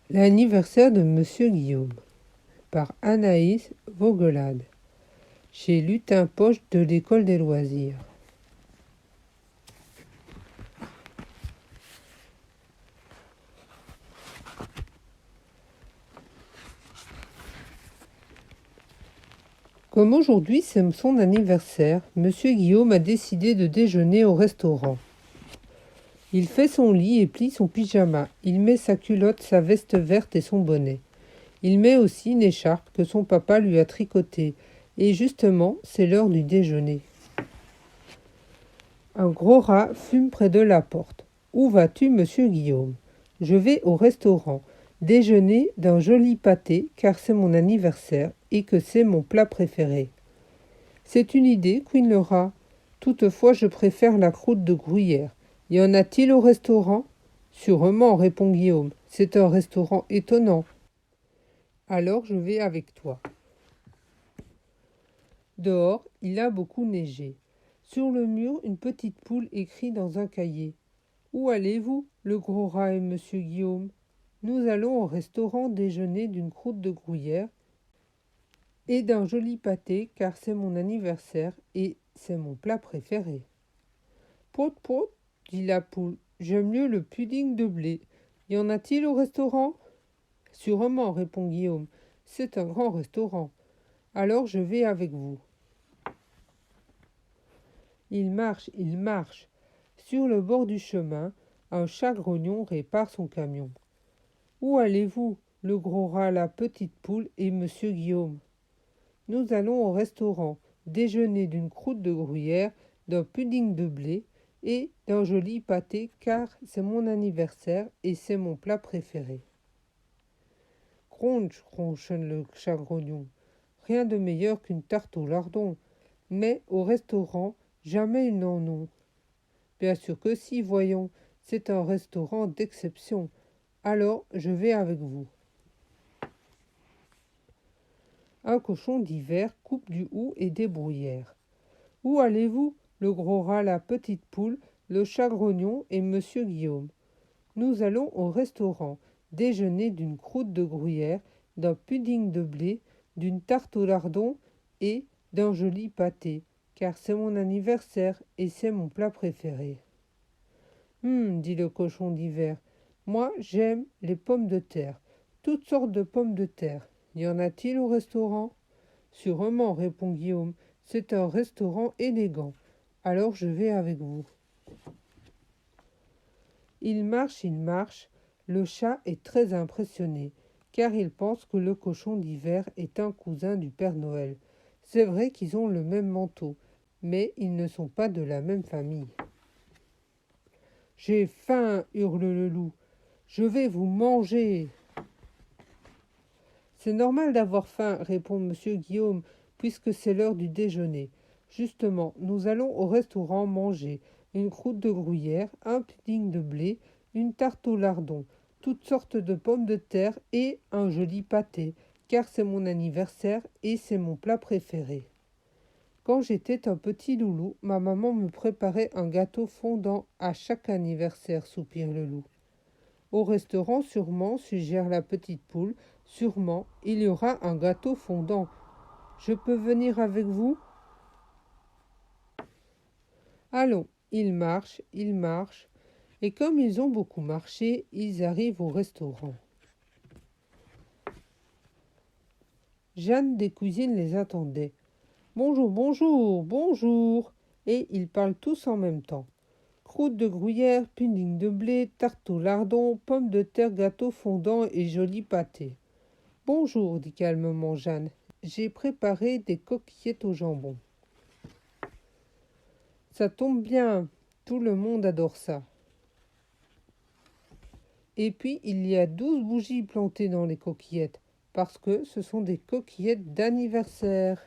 L'anniversaire de Monsieur Guillaume par Anaïs Vogelade chez Lutin Poche de l'École des loisirs. Comme aujourd'hui c'est son anniversaire, Monsieur Guillaume a décidé de déjeuner au restaurant. Il fait son lit et plie son pyjama. Il met sa culotte, sa veste verte et son bonnet. Il met aussi une écharpe que son papa lui a tricotée. Et justement, c'est l'heure du déjeuner. Un gros rat fume près de la porte. « Où vas-tu, monsieur Guillaume ? » ?»« Je vais au restaurant, déjeuner d'un joli pâté, car c'est mon anniversaire et que c'est mon plat préféré. »« C'est une idée, couine le rat. Toutefois, je préfère la croûte de gruyère. Y en a-t-il au restaurant ? » ?»« Sûrement, répond Guillaume. C'est un restaurant étonnant. Alors je vais avec toi. » Dehors, il a beaucoup neigé. Sur le mur, une petite poule écrit dans un cahier. « Où allez-vous, le gros rat et monsieur Guillaume ? » ?»« Nous allons au restaurant déjeuner d'une croûte de gruyère et d'un joli pâté, car c'est mon anniversaire et c'est mon plat préféré. »« Pot, pot, dit la poule, j'aime mieux le pudding de blé. Y en a-t-il au restaurant ? » ?»« Sûrement, répond Guillaume, c'est un grand restaurant. Alors je vais avec vous. » Il marche. Sur le bord du chemin, un chat grognon répare son camion. « Où allez-vous, le gros rat, la petite poule et monsieur Guillaume ? » ?»« Nous allons au restaurant, déjeuner d'une croûte de gruyère, d'un pudding de blé et d'un joli pâté, car c'est mon anniversaire et c'est mon plat préféré. » Gronche, ronchonne le chat grognon. Rien de meilleur qu'une tarte au lardon. Mais au restaurant, jamais ils n'en ont. Bien sûr que si, voyons, c'est un restaurant d'exception. Alors je vais avec vous. Un cochon d'hiver coupe du hou et des bruyères. Où allez-vous, le gros rat, la petite poule, le chat grognon et monsieur Guillaume ? Nous allons au restaurant, déjeuner d'une croûte de gruyère, d'un pudding de blé, d'une tarte au lardon et d'un joli pâté, car c'est mon anniversaire et c'est mon plat préféré. Dit le cochon d'hiver, moi j'aime les pommes de terre, toutes sortes de pommes de terre. Y en a-t-il au restaurant ? Sûrement, répond Guillaume, c'est un restaurant élégant. Alors je vais avec vous. Il marche, le chat est très impressionné, car il pense que le cochon d'hiver est un cousin du Père Noël. C'est vrai qu'ils ont le même manteau, mais ils ne sont pas de la même famille. « J'ai faim, hurle le loup. Je vais vous manger. »« C'est normal d'avoir faim, répond monsieur Guillaume, puisque c'est l'heure du déjeuner. Justement, nous allons au restaurant manger une croûte de gruyère, un pudding de blé, une tarte au lardon, toutes sortes de pommes de terre et un joli pâté, car c'est mon anniversaire et c'est mon plat préféré. Quand j'étais un petit loulou, ma maman me préparait un gâteau fondant à chaque anniversaire, soupire le loup. Au restaurant, sûrement, suggère la petite poule, sûrement, il y aura un gâteau fondant. Je peux venir avec vous ? Allons, ils marchent, et comme ils ont beaucoup marché, ils arrivent au restaurant. Jeanne des cuisines les attendait. Bonjour, bonjour, bonjour. Et ils parlent tous en même temps. Croûte de gruyère, pudding de blé, tarte au lardon, pommes de terre, gâteau fondant et joli pâté. Bonjour, dit calmement Jeanne. J'ai préparé des coquillettes au jambon. Ça tombe bien, tout le monde adore ça. Et puis, il y a 12 bougies plantées dans les coquillettes, parce que ce sont des coquillettes d'anniversaire.